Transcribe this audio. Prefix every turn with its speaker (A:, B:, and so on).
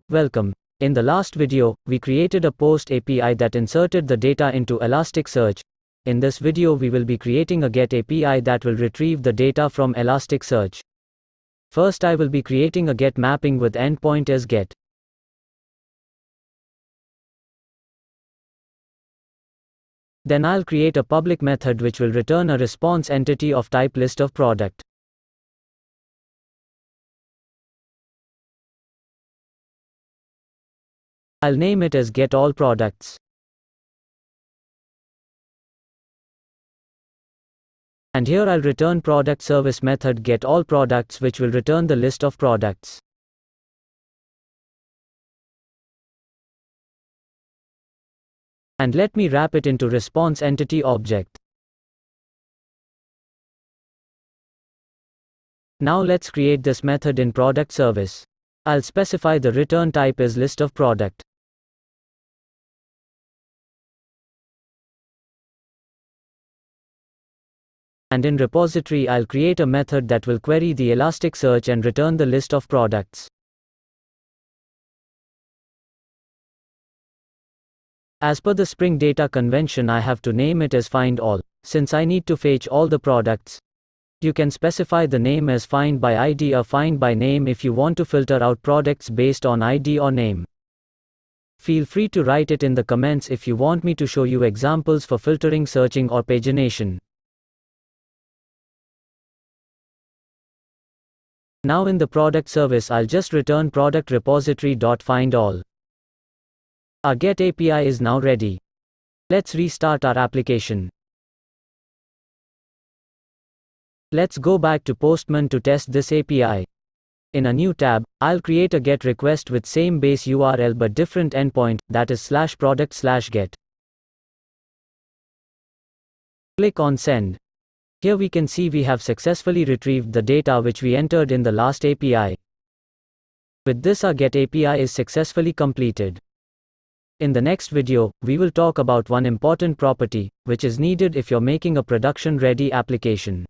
A: Welcome. In the last video, we created a POST API that inserted the data into Elasticsearch. In this video we will be creating a GET API that will retrieve the data from Elasticsearch. First I will be creating a GET mapping with endpoint as GET. Then I'll create a public method which will return a response entity of type list of product. I'll name it as get all products. And here I'll return product service method get all products which will return the list of products. And let me wrap it into response entity object. Now let's create this method in product service. I'll specify the return type as list of product. And in repository I'll create a method that will query the Elasticsearch and return the list of products. As per the Spring Data convention I have to name it as find all, since I need to fetch all the products. You can specify the name as find by ID or find by name if you want to filter out products based on ID or name. Feel free to write it in the comments if you want me to show you examples for filtering, searching or pagination. Now in the product service I'll just return product repository.findAll. Our GET API is now ready. Let's restart our application. Let's go back to Postman to test this API. In a new tab, I'll create a GET request with same base URL but different endpoint, that is /product/get. Click on Send. Here we can see we have successfully retrieved the data which we entered in the last API. With this our GET API is successfully completed. In the next video, we will talk about one important property, which is needed if you're making a production-ready application.